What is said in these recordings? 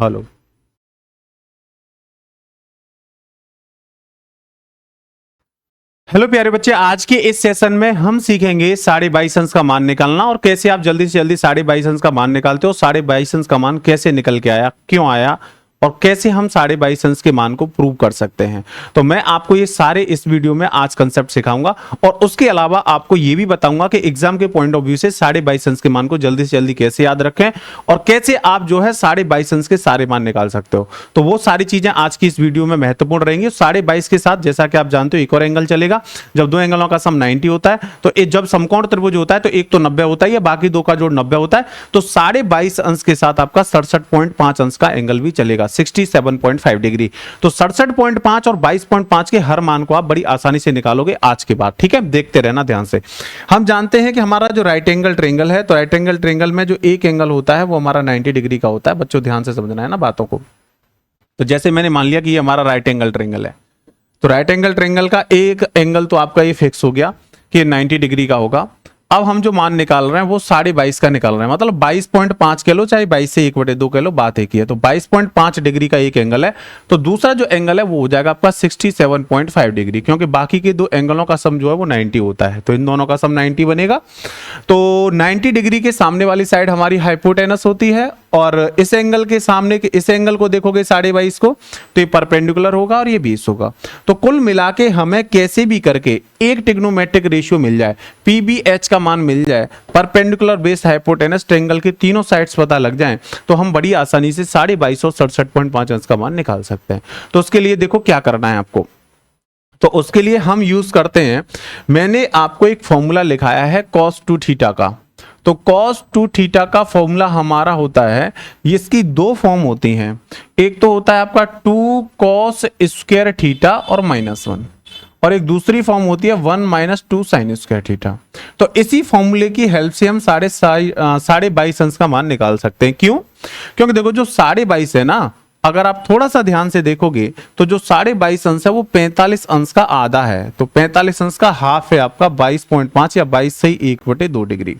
Hello. Hello प्यारे बच्चे, आज के इस सेशन में हम सीखेंगे साढ़े बाईस अंश का मान निकालना और कैसे आप जल्दी से जल्दी साढ़े बाईस अंश का मान निकालते हो, साढ़े बाईस अंश का मान कैसे निकल के आया, क्यों आया और कैसे हम साढ़े बाईस अंश के मान को प्रूव कर सकते हैं। तो मैं आपको ये सारे इस वीडियो में आज कंसेप्ट सिखाऊंगा और उसके अलावा आपको ये भी बताऊंगा कि एग्जाम के पॉइंट ऑफ व्यू से साढ़े बाईस अंश के मान को जल्दी से जल्दी कैसे याद रखें और कैसे आप जो है साढ़े बाईस अंश के सारे मान निकाल सकते हो। तो वो सारी चीजें आज की इस वीडियो में महत्वपूर्ण रहेंगी। साढ़े बाईस के साथ जैसा कि आप जानते हो एक और एंगल चलेगा। जब दो एंगलों का सम 90 होता है तो जब समकोण त्रिभुज होता है तो एक तो 90 होता है या बाकी दो का जोड़ 90 होता है, तो साढ़े बाईस अंश के साथ आपका 67.5 अंश का एंगल भी चलेगा, 67.5 डिग्री। तो 67.5 और 22.5 के हर मान को आप बड़ी आसानी से निकालोगे आज के बाद। ठीक है, देखते रहना ध्यान से। हम जानते हैं कि हमारा जो राइट एंगल ट्रायंगल है, तो राइट एंगल ट्रायंगल में जो एक एंगल होता है वो हमारा 90 डिग्री का होता है। बच्चों ध्यान से समझना है ना बातों को। तो जैसे मैंने मान लिया कि ये हमारा राइट एंगल ट्रायंगल है, तो राइट एंगल ट्रायंगल का एक एंगल तो आपका ये फिक्स हो गया कि 90 डिग्री का होगा। अब हम जो मान निकाल रहे हैं वो साढ़े बाईस का निकाल रहे हैं, मतलब 22.5 कह लो चाहे 22 से 1/2 कह लो, बात एक ही है। तो 22.5 डिग्री का एक एंगल है, तो दूसरा जो एंगल है वो हो जाएगा आपका 67.5 डिग्री, क्योंकि बाकी के दो एंगलों का सम जो है वो 90 होता है, तो इन दोनों का सम 90 बनेगा। तो 90 डिग्री के सामने वाली साइड हमारी हाइपोटेनस होती है और इस एंगल के सामने के इस एंगल को देखोगे साढ़े बाईस को, तो ये परपेंडिकुलर होगा और ये 20 होगा। तो कुल मिला के हमें कैसे भी करके एक ट्रिग्नोमेट्रिक रेशियो मिल जाए, पीबीएच का मान मिल जाए, परपेंडिकुलर बेस हाइपोटेनस ट्रायंगल के तीनों साइड्स पता लग जाएं, तो हम बड़ी आसानी से साढ़े बाईस और 67.5 अंश का मान निकाल सकते हैं। तो उसके लिए देखो क्या करना है आपको। तो उसके लिए हम यूज करते हैं, मैंने आपको एक फॉर्मूला लिखाया है cos 2 थीटा का। तो cos 2 थीटा का फॉर्मूला हमारा होता है, इसकी दो फॉर्म होती हैं। एक तो होता है आपका 2 cos स्क्वायर थीटा और -1, और एक दूसरी फॉर्म होती है 1 - 2 sin स्क्वायर थीटा। तो इसी फॉर्मूले की हेल्प से हम साढ़े बाईस अंश का मान निकाल सकते हैं। क्यों? क्योंकि देखो जो साढ़े बाईस है ना, अगर आप थोड़ा सा ध्यान से देखोगे तो जो साढ़े बाईस अंश है वो 45 अंश का आधा है। तो 45 अंश का हाफ है आपका 22.5 या 22 से 1/2 डिग्री।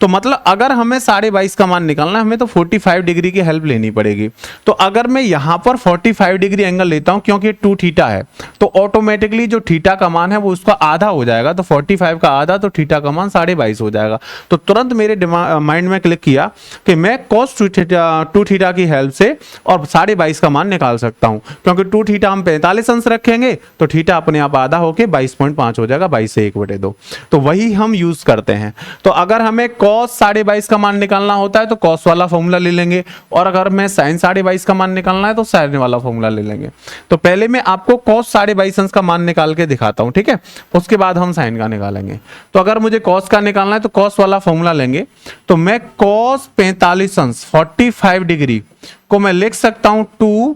तो मतलब अगर हमें साढ़े बाईस का मान निकालना है, हमें तो 45 डिग्री की हेल्प लेनी पड़ेगी। तो अगर मैं यहां पर 45 डिग्री एंगल लेता हूं, क्योंकि 2 थीटा है, तो ऑटोमेटिकली जो थीटा का मान है वो उसका आधा हो जाएगा। तो 45 का आधा, तो थीटा का मान साढ़े बाईस हो जाएगा। तो तुरंत मेरे माइंड में क्लिक किया कि मैं cos 2 थीटा की हेल्प से और साढ़े बाईस का मान निकाल सकता हूं, क्योंकि 2 थीटा हम 45 अंश रखेंगे तो थीटा अपने आप आधा होकर 22.5 हो जाएगा, 22 से 1/2। तो वही हम यूज करते हैं। तो अगर हमें cos साढ़े बाईस का मान निकालना होता है तो cos वाला फॉर्मूला ले लेंगे, और अगर मैं sin साढ़े बाईस का मान निकालना है तो sin वाला फॉर्मूला ले लेंगे। तो पहले मैं आपको cos साढ़े बाईस अंश का मान निकाल के दिखाता हूं, ठीक है, उसके बाद हम sin का निकालेंगे। तो अगर मुझे cos का निकालना है तो cos वाला फॉर्मूला लेंगे। तो मैं cos 45 अंश 45 डिग्री को मैं लिख सकता हूं 2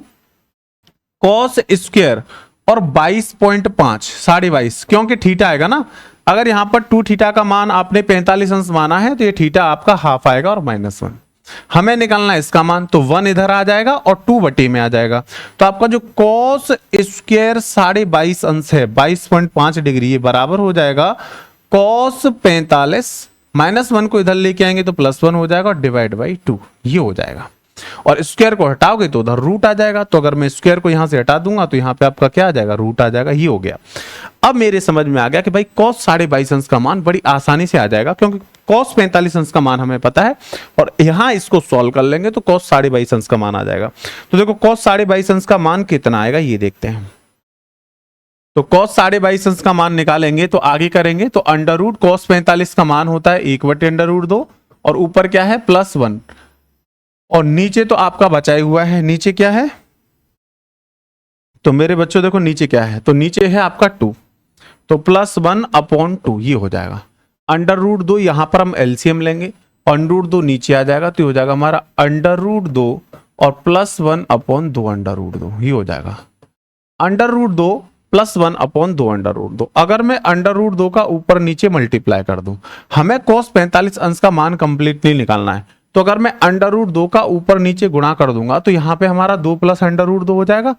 cos स्क्वायर और 22.5 साढ़े बाईस, क्योंकि थीटा आएगा ना। अगर यहां पर 2 थीटा का मान आपने 45 अंश माना है तो ये थीटा आपका हाफ आएगा और -1 हमें निकालना है इसका मान, तो 1 इधर आ जाएगा और 2 बटे में आ जाएगा। तो आपका जो cos स्क्वायर साढ़े बाईस अंश है 22.5 डिग्री, ये बराबर हो जाएगा cos 45 -1 को इधर लेके आएंगे तो +1 हो जाएगा और डिवाइड बाई 2 ये हो जाएगा। और स्क्वायर को हटाओगे तो उधर रूट आ जाएगा। तो अगर मैं स्क्वायर को यहां से हटा दूंगा तो यहां पे आपका क्या आ जाएगा, रूट आ जाएगा। ये हो गया। अब मेरे समझ में आ गया कि भाई cos साढ़े बाईस अंश का मान बड़ी आसानी से आ जाएगा, क्योंकि cos 45 अंश का मान हमें पता है और यहां इसको सॉल्व कर लेंगे तो cos साढ़े बाईस अंश का मान आ जाएगा। तो देखो cos साढ़े बाईस अंश का मान कितना आएगा ये देखते हैं। तो cos साढ़े बाईस अंश का मान निकालेंगे तो आगे करेंगे तो अंडर रूट cos 45 का मान होता है 1/√2 और ऊपर क्या है +1, और नीचे तो आपका बचाया हुआ है, नीचे क्या है, तो मेरे बच्चों देखो नीचे क्या है, तो नीचे है आपका 2, तो +1/2 ये हो जाएगा। √2 यहां पर हम एलसीएम लेंगे, √2 नीचे आ जाएगा तो ये हो जाएगा हमारा √2 और +1/2 ये हो जाएगा। √2 +1/2 अगर मैं √2 का ऊपर नीचे मल्टीप्लाई कर दूं, हमें cos 45 अंश का मान कंप्लीटली निकालना है। तो अगर मैं √2 का ऊपर नीचे गुणा कर दूंगा तो यहां पे हमारा 2 + √2 हो जाएगा।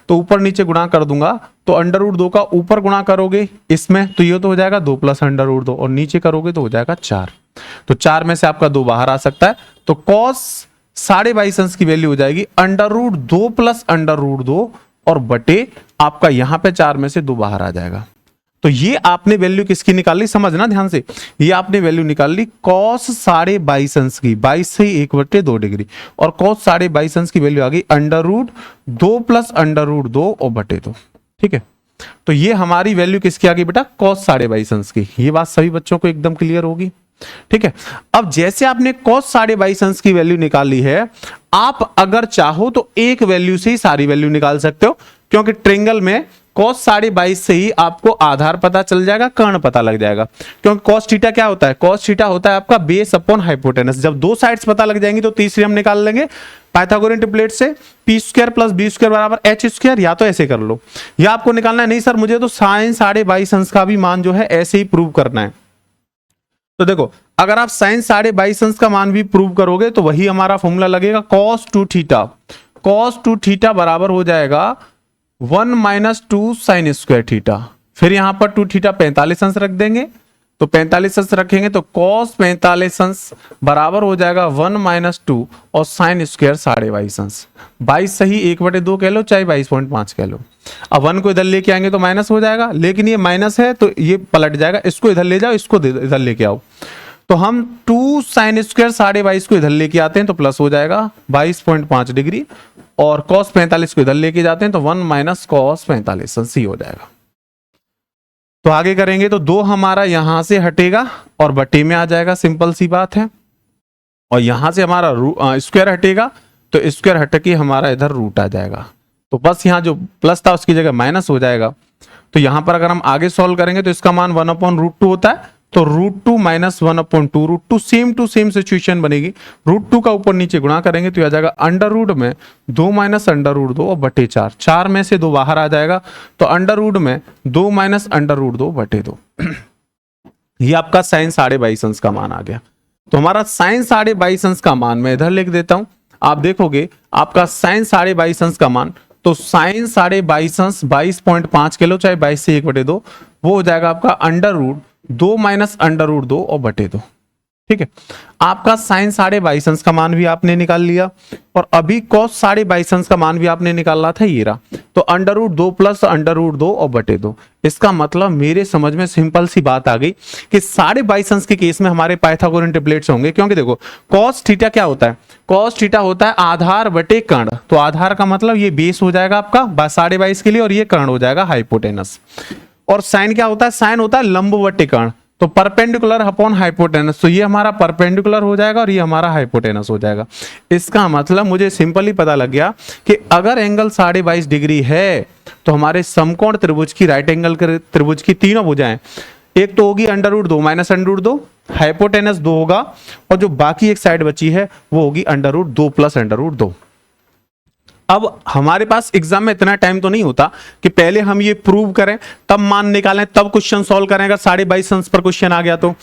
तो ऊपर नीचे गुणा कर दूंगा तो √2 का ऊपर गुणा करोगे इसमें तो ये तो हो जाएगा 2 + √2 और नीचे करोगे तो हो जाएगा 4। तो 4 में से आपका 2 बाहर आ सकता है। तो cos साढ़े 22 अंश की वैल्यू हो जाएगी √2 प्लस √2 और बटे आपका यहां पे 4 में से 2 बाहर आ जाएगा। तो ये आपने वैल्यू किसकी निकाल ली, समझना ध्यान से, ये आपने वैल्यू निकाल ली cos साढ़े 22 अंश की, 22 से 1/2 डिग्री, और cos साढ़े 22 अंश की वैल्यू आ गई √2 प्लस √2 और बटे 2। ठीक है, तो ये हमारी वैल्यू किसकी आ गई बेटा, cos साढ़े 22 अंश की। ये बात सभी बच्चों को एकदम क्लियर होगी। ठीक है, अब जैसे आपने cos साढ़े 22 अंश की वैल्यू निकाल ली है, आप अगर चाहो तो एक वैल्यू से ही सारी वैल्यू निकाल सकते हो, क्योंकि ट्रायंगल में cos साढ़े 22 से ही आपको आधार पता चल जाएगा, कर्ण पता लग जाएगा। क्योंकि cos थीटा क्या होता है, cos थीटा होता है आपका बेस अपॉन हाइपोटेनस। जब दो साइड्स पता लग जाएंगी तो तीसरी हम निकाल लेंगे पाइथागोरियन ट्रिपलेट से, p² + b² बराबर h²। या तो ऐसे कर लो, या आपको निकालना है नहीं सर मुझे तो sin साढ़े 22 अंश का भी मान जो है ऐसे ही प्रूव करना है। तो देखो, अगर आप sin साढ़े 22 अंश का मान भी प्रूव करोगे तो वही हमारा फॉर्मूला लगेगा cos 2 थीटा। cos 2 थीटा बराबर हो जाएगा 1 - 2 sin² थीटा। फिर यहां पर 2 थीटा 45 अंश रख देंगे, तो 45 अंश रखेंगे तो cos 45 अंश बराबर हो जाएगा 1 - 2 और sin² साढ़े 22 अंश। 22 सही 1/2 कह लो, चाहे 22.5 कह लो। अब 1 को इधर लेके आएंगे तो माइनस हो जाएगा, लेकिन ये माइनस है तो ये पलट जाएगा, इसको इधर ले जाओ, इसको इधर लेके आओ। तो हम 2 sin² साढ़े 22 को इधर लेके आते हैं तो प्लस हो जाएगा 22.5 डिग्री, और cos 45 को इधर लेके जाते हैं तो 1 - cos 45 अंश ही हो जाएगा। तो आगे करेंगे तो 2 हमारा यहां से हटेगा और बटे में आ जाएगा, सिंपल सी बात है। और यहां से हमारा स्क्वायर हटेगा तो स्क्वायर हट के हमारा इधर रूट आ जाएगा। तो बस यहाँ जो प्लस था उसकी जगह माइनस हो जाएगा। तो यहां पर अगर हम आगे सॉल्व करेंगे तो इसका मान 1/√2 होता है, तो √2 - 1/2, √2 सेम टू सेम सिचुएशन बनेगी। √2 का ऊपर नीचे गुणा करेंगे तो आ जाएगा अंडर में 2 - √2 और बटे 4, 4 में से 2 बाहर आ जाएगा, तो अंडर में 2 - √2 बटे 2। ये आपका sin साढ़े 22 अंश का मान आ गया। तो हमारा sin साढ़े 22 अंश का मान मैं इधर लिख देता हूं, आप देखोगे आपका sin साढ़े 22 अंश का मान, तो sin साढ़े 22 अंश 22.5 किलो, चाहे 22 से 1/2, वो हो जाएगा आपका √2 - √2 और बटे 2। ठीक है, आपका sin साढ़े 22 अंश का मान भी आपने निकाल लिया, और अभी cos साढ़े 22 अंश का मान भी आपने निकाला था, ये रहा। तो √2 प्लस √2 और बटे 2। इसका मतलब मेरे समझ में सिंपल सी बात आ गई कि साढ़े 22 अंश के केस में हमारे पाइथागोरियन ट्रिपलेट्स होंगे, क्योंकि देखो cos थीटा क्या होता है, cos थीटा होता है आधार बटे कर्ण। तो आधार का मतलब ये बेस हो जाएगा आपका साढ़े 22 के लिए, और ये कर्ण हो जाएगा हाइपोटेनस। और साइन क्या होता है, साइन होता है लंब बटे कर्ण, तो परपेंडिकुलर अपॉन हाइपोटेनस। तो ये हमारा परपेंडिकुलर हो जाएगा और ये हमारा हाइपोटेनस हो जाएगा। इसका मतलब मुझे सिंपली पता लग गया कि अगर एंगल साढ़े 22 डिग्री है तो हमारे समकोण त्रिभुज की, राइट एंगल त्रिभुज की तीनों भुजाएं, एक तो होगी √2 - √2, हाइपोटेनस 2 होगा, और जो बाकी एक साइड बची है वो होगी √2 प्लस √2। अब हमारे पास एग्जाम में इतना टाइम तो नहीं होता कि पहले हम ये प्रूव करें तब मान निकालें तब क्वेश्चन सॉल्व करें, अगर साढ़े 22 अंश पर क्वेश्चन आ गया तो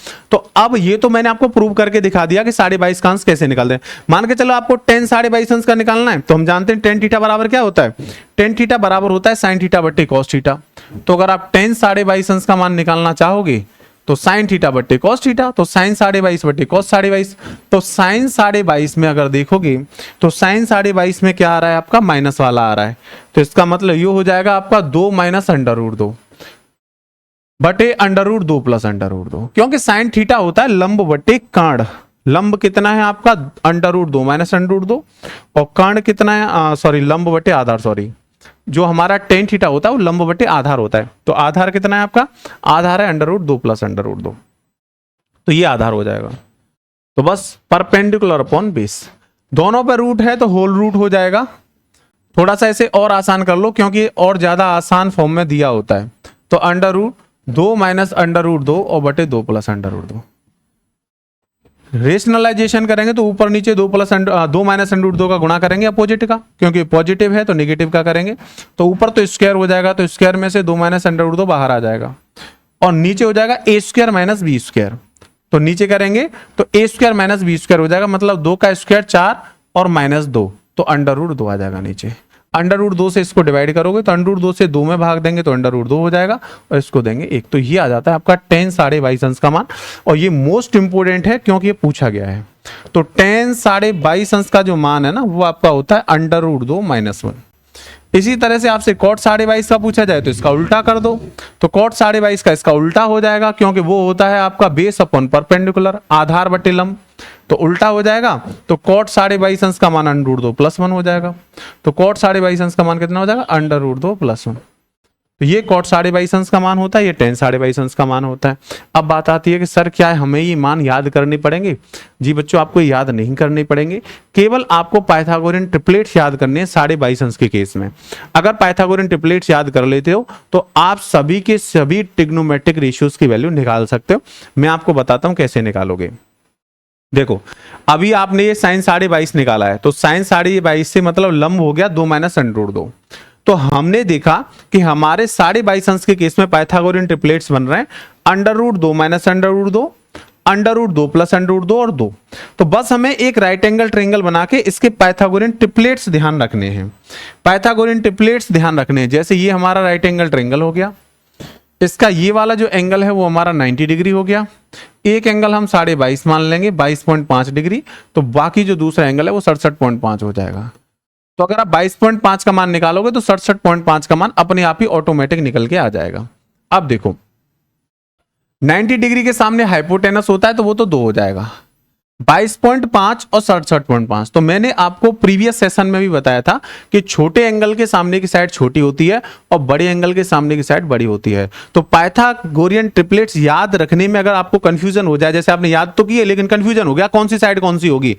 अब ये तो मैंने आपको प्रूव करके दिखा दिया कि साढ़े 22 का अंश कैसे निकालते हैं। मान के चलो आपको tan साढ़े 22 अंश का निकालना है, तो हम जानते हैं tan थीटा बराबर क्या होता है, tan थीटा बराबर होता है sin थीटा बटे cos थीटा। तो अगर आप tan साढ़े 22 अंश का मान निकालना चाहोगे तो sin थीटा बटे cos थीटा, तो sin साढ़े 22 बटे cos साढ़े 22। तो sin साढ़े 22 में अगर देखोगे तो sin साढ़े 22 में क्या आ रहा है आपका, माइनस वाला आ रहा है। तो इसका मतलब ये हो जाएगा आपका 2 - √2 बटे √2 प्लस √2, क्योंकि sin थीटा होता है लंब बटे कर्ण। लंब कितना है आपका √2 - √2, और कर्ण कितना है, सॉरी लंब बटे आधार, सॉरी जो हमारा tan थीटा होता है वो लंब बटे आधार होता है। तो आधार कितना है आपका, आधार है √2 प्लस √2, तो ये आधार हो जाएगा। तो बस परपेंडिकुलर अपॉन बेस, दोनों पे रूट है तो होल रूट हो जाएगा। थोड़ा सा ऐसे और आसान कर लो क्योंकि और ज्यादा आसान फॉर्म में दिया होता है। तो √2 - √2 और बटे 2 प्लस √2। रेशनलाइजेशन करेंगे तो ऊपर नीचे 2 - √2 का गुणा करेंगे अपोजिट का, क्योंकि पॉजिटिव है तो नेगेटिव का करेंगे। तो ऊपर तो स्क्वायर हो जाएगा, तो स्क्वायर में से 2 - √2 बाहर आ जाएगा, और नीचे हो जाएगा a² - b²। तो नीचे करेंगे तो a² - b² हो जाएगा, मतलब 2 का स्क्वायर 4 और -2, तो √2 आ जाएगा नीचे। √2 से इसको डिवाइड करोगे तो √2 से 2 में भाग देंगे तो √2 हो जाएगा, और इसको देंगे 1। तो ये आ जाता है आपका tan साढ़े 22 अंश का मान, और ये मोस्ट इंपोर्टेंट है क्योंकि ये पूछा गया है। तो टेन 22.5 अंश का जो मान है ना वो आपका होता है √2 - 1। इसी तरह से आपसे cot 22.5 का पूछा जाए तो इसका उल्टा कर दो, तो cot 22.5 का इसका उल्टा हो जाएगा, क्योंकि वो होता है आपका बेस अपॉन परपेंडिकुलर, आधार बटे लंब, तो उल्टा हो जाएगा। तो cot 22.5 अंश का मान √2 + 1 हो जाएगा। तो cot 22.5 अंश का मान कितना हो जाएगा? √2 + 1। तो ये cot 22.5 अंश का मान होता है, ये tan 22.5 अंश का मान होता है। अब बात आती है कि सर क्या है, हमें ये मान याद करने पड़ेंगे? जी बच्चों, आपको याद नहीं करने पड़ेंगे, केवल आपको पाइथागोरियन ट्रिपलेट्स याद करने हैं 22.5 अंश के केस में। अगर पाइथागोरियन ट्रिपलेट्स याद कर लेते हो तो आप सभी के सभी ट्रिग्नोमेट्रिक रेशियोज की वैल्यू निकाल सकते हो। मैं आपको बताता हूं कैसे निकालोगे। देखो, अभी आपने ये sin 22.5 निकाला है, तो sin 22.5 से मतलब लंब हो गया 2 - √2। तो हमने देखा कि हमारे 22.5 अंश के केस में पाइथागोरियन ट्रिपलेट्स बन रहे हैं √2 - √2, √2 + √2 और 2। तो बस हमें एक राइट एंगल ट्रायंगल बना के इसके पाइथागोरियन ट्रिपलेट्स ध्यान रखने हैं। पाइथागोरियन ट्रिपलेट्स ध्यान रखने हैं, जैसे ये हमारा राइट एंगल ट्रायंगल हो गया, इसका ये वाला जो एंगल है वो हमारा 90 डिग्री हो गया। एक एंगल हम 22.5 मान लेंगे 22.5 डिग्री, तो बाकी जो दूसरा एंगल है वो 67.5 हो जाएगा। तो अगर आप 22.5 का मान निकालोगे तो 67.5 का मान अपने आप ही ऑटोमेटिक निकल के आ जाएगा। अब देखो, 90 डिग्री के सामने हाइपोटेनस होता है तो वो तो 2 हो जाएगा, 22.5 और 67.5। तो मैंने आपको प्रीवियस सेशन में भी बताया था कि छोटे एंगल के सामने की साइड छोटी होती है और बड़े एंगल के सामने की साइड बड़ी होती है। तो पाइथागोरियन ट्रिपलेट्स याद रखने में अगर आपको कंफ्यूजन हो जाए, जैसे आपने याद तो की है लेकिन कंफ्यूजन हो गया कौन सी साइड कौन सी होगी,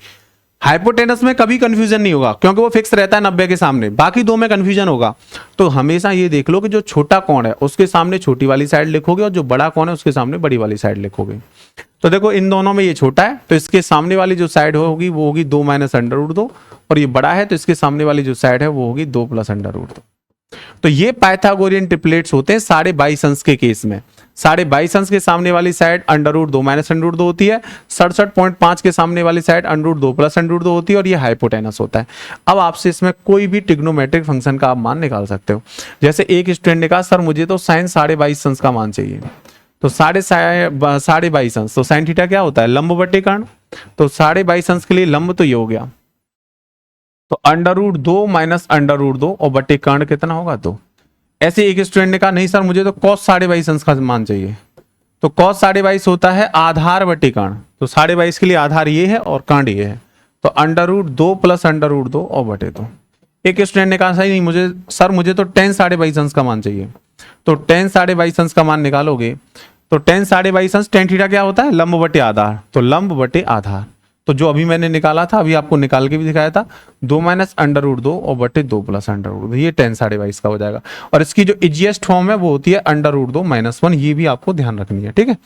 हाइपोटेनस में कभी कंफ्यूजन नहीं होगा क्योंकि वो फिक्स रहता है 90 के सामने, बाकी दो में कंफ्यूजन होगा। तो हमेशा ये देख लो कि जो छोटा कोण है उसके सामने छोटी वाली साइड लिखोगे और जो बड़ा कोण है उसके सामने बड़ी वाली साइड लिखोगे। तो देखो, इन दोनों में ये छोटा है तो इसके सामने वाली जो साइड होगी वो होगी 2 - √2, और ये बड़ा है तो इसके सामने वाली जो साइड है वो होगी 2 + √2। तो ये पाइथागोरियन ट्रिपलेट्स होते हैं 22.5 अंश के केस में। 22.5 अंश के सामने वाली साइड √2 - √2 होती है, 67.5 के सामने वाली साइड √2 + √2 होती है, और ये हाइपोटेनस होता है। अब आपसे इसमें कोई भी ट्रिग्नोमेट्रिक फंक्शन का आप मान निकाल सकते हो। जैसे एक स्टूडेंट ने कहा सर मुझे तो sin 22.5 अंश का मान चाहिए, तो 22.5 अंश, तो sin थीटा क्या होता है? लंब बटे कर्ण। तो 22.5 अंश के लिए लंब तो ये हो गया, तो √2 - √2 और बटे कर्ण कितना होगा? 2। ऐसे एक स्टूडेंट ने कहा नहीं सर मुझे तो cos 22.5 अंश का मान चाहिए, तो cos 22.5 होता है आधार बटे कर्ण। तो 22.5 के लिए आधार ये है और कर्ण ये है, तो √2 + √2 और बटे 2। एक स्टूडेंट ने कहा सही नहीं मुझे सर मुझे तो tan 22.5 अंश का मान चाहिए, तो tan 22.5 अंश का मान निकालोगे तो tan 22.5 अंश tan थीटा क्या होता है? लंब बटे आधार, तो लंब बटे आधार। तो जो अभी मैंने निकाला था, अभी आपको निकाल के भी दिखाया था, 2 - √2 और बटे 2 + √2, ये tan 22.5 का हो जाएगा। और इसकी जो इजीएस्ट फॉर्म है वो होती है √2 - 1, ये भी आपको ध्यान रखनी है, ठीक है।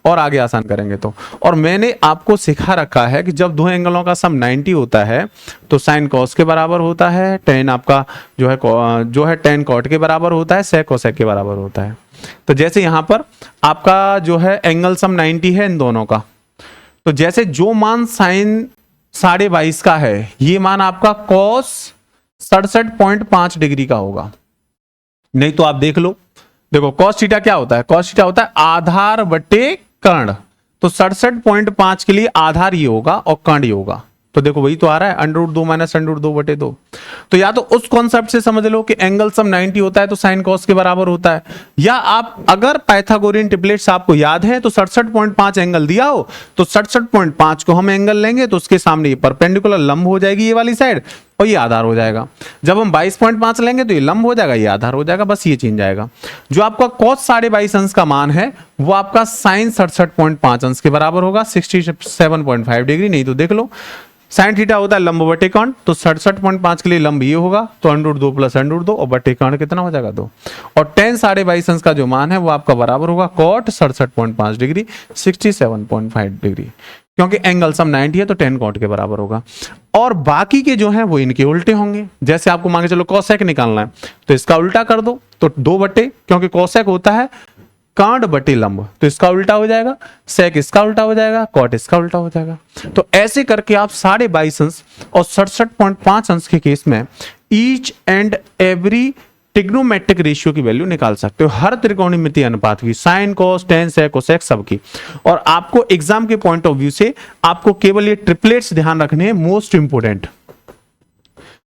और आगे आसान करेंगे तो, और मैंने आपको सिखा रखा है कि जब दो एंगलों का सम 90 होता है तो sin cos के बराबर होता है, tan आपका जो है tan cot के बराबर होता है, sec cosec के बराबर होता है। तो जैसे यहां पर आपका जो है एंगल सम 90 है इन दोनों का, तो जैसे जो मान sin 22.5 का है ये मान आपका cos 67.5 डिग्री का होगा। नहीं तो आप देख लो, देखो cos थीटा क्या होता है? cos थीटा होता है आधार बटे कर्ण, तो 67.5 के लिए आधार ये होगा और कर्ण ये होगा। तो देखो वही तो आ रहा है √2 - √2 बटे 2। तो या तो उस कॉन्सेप्ट से समझ लो कि एंगल सम 90 होता है तो sin cos के बराबर होता है, या आप अगर पाइथागोरियन ट्रिपलेट्स आपको याद है तो 67.5 एंगल दिया हो तो 67.5 को हम एंगल लेंगे तो उसके सामने ये परपेंडिकुलर लंब हो जाएगी ये वाली साइड, और ये आधार हो जाएगा। जब हम 22.5 लेंगे तो ये लंब हो जाएगा, ये आधार हो जाएगा, बस ये चेंज आएगा। जो आपका cos 22.5 अंश का मान है वो आपका sin 67.5 अंश के बराबर होगा, 67.5 डिग्री। नहीं तो देख लो sin थीटा होता है लंब बटे कर्ण, तो 67.5 के लिए लंब ये होगा, तो √2 + √2 और बटे कर्ण कितना हो जाएगा? 2। और tan 22.5 अंश का जो मान है वो आपका बराबर होगा cot 67.5 डिग्री 67.5 डिग्री, क्योंकि एंगल सम 90 है तो tan cot के बराबर होगा। और बाकी के जो हैं वो इनके उल्टे होंगे। जैसे आपको मान के चलो cosec निकालना है तो इसका उल्टा कर दो, तो 2 बटे, क्योंकि cosec होता है कर्ण बटे लंब, तो इसका उल्टा हो जाएगा, sec इसका उल्टा हो जाएगा, cot इसका उल्टा हो जाएगा। तो ऐसे करके आप 22.5 अंश और 67.5 अंश के केस में each and every trigonometric ratio की वैल्यू निकाल सकते हो, हर त्रिकोणमितीय अनुपात की, sine cos tan sec cosec सबकी। और आपको एग्जाम के पॉइंट ऑफ व्यू से आपको केवल ये ट्रिपलेट्स ध्यान रखने हैं, मोस्ट इंपोर्टेंट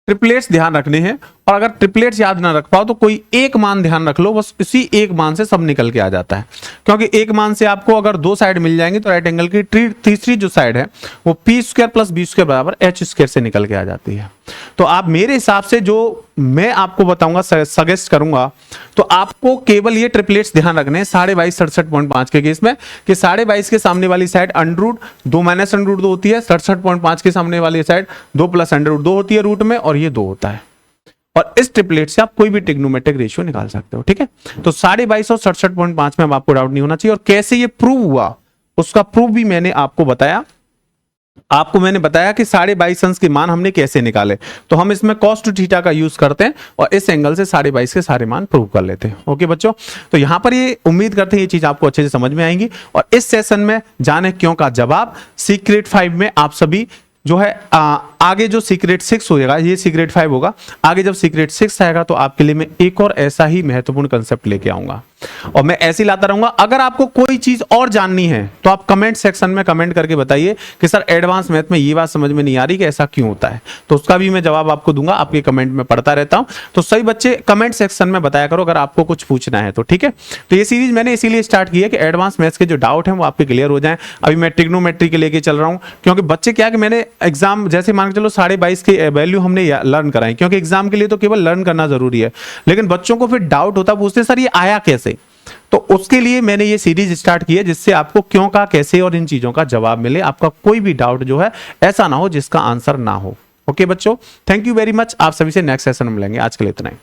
ट्रिपलेट्स ध्यान रखने हैं। और अगर ट्रिपलेट्स याद ना रख पाओ तो कोई एक मान ध्यान रख लो, बस इसी एक मान से सब निकल के आ जाता है। क्योंकि एक मान से आपको अगर दो साइड मिल जाएंगे तो राइट एंगल की तीसरी जो साइड है वो P square plus B square बराबर एच स्क्वायर से निकल के आ जाती है। तो आप मेरे हिसाब से जो मैं आपको बताऊंगा, सजेस्ट करूंगा, तो आपको केवल ये ट्रिपलेट्स ध्यान रखने हैं 22.5 67.5 के केस में, कि 22.5 के सामने वाली साइड अंडर 2 माइनस अंडर 2 होती है, 67.5 के सामने वाली साइड 2 प्लस अंडर 2 होती है रूट में, और ये 2 होता है। और इस ट्रिपलेट से आप कोई भी ट्रिग्नोमेट्रिक रेशियो निकाल सकते हो, ठीक है। तो 22.5 और 67.5 में अब आपको डाउट नहीं होना चाहिए। और कैसे ये प्रूव हुआ उसका प्रूफ भी मैंने आपको बताया। आपको मैंने बताया कि 22.5 अंश के मान हमने कैसे निकाले। तो हम इसमें cos टू थीटा का यूज करते हैं और इस एंगल से 22.5 के सारे मान प्रूव कर लेते हैं। ओके बच्चों, तो यहां पर ये उम्मीद करते हैं ये चीज आपको अच्छे से समझ में आएंगी। और इस सेशन में जाने क्यों का जवाब सीक्रेट 5 में आप सभी जो है आगे जो सीक्रेट 6 होगा, ये सीक्रेट 5 होगा, आगे जब सीक्रेट 6 आएगा तो आपके लिए मैं एक और ऐसा ही महत्वपूर्ण कंसेप्ट लेके आऊंगा और मैं ऐसे ही लाता रहूंगा। अगर आपको कोई चीज और जाननी है तो आप कमेंट सेक्शन में कमेंट करके बताइए कि सर एडवांस मैथ में ये बात समझ में नहीं आ रही कि ऐसा क्यों होता है, तो उसका भी मैं जवाब आपको दूंगा। आपके कमेंट में पढ़ता रहता हूं, तो सही बच्चे कमेंट सेक्शन में बताया करो अगर आपको कुछ पूछना है तो, ठीक है। तो ये सीरीज मैंने इसीलिए स्टार्ट की है कि एडवांस मैथ्स के जो डाउट है वो आपके क्लियर हो जाए। अभी मैं ट्रिग्नोमेट्री के लेके चल रहा हूं, क्योंकि बच्चे क्या कि मैंने एग्जाम जैसे मान के चलो 22.5 की वैल्यू हमने लर्न कराई, क्योंकि एग्जाम के लिए तो केवल लर्न करना जरूरी है, लेकिन बच्चों को फिर डाउट होता, पूछते सर ये आया कैसे। तो उसके लिए मैंने ये सीरीज स्टार्ट की है जिससे आपको क्यों का कैसे और इन चीजों का जवाब मिले, आपका कोई भी डाउट जो है ऐसा ना हो जिसका आंसर ना हो। ओके बच्चों, थैंक यू वेरी मच। आप सभी से नेक्स्ट सेशन में मिलेंगे। आज के लिए इतना ही।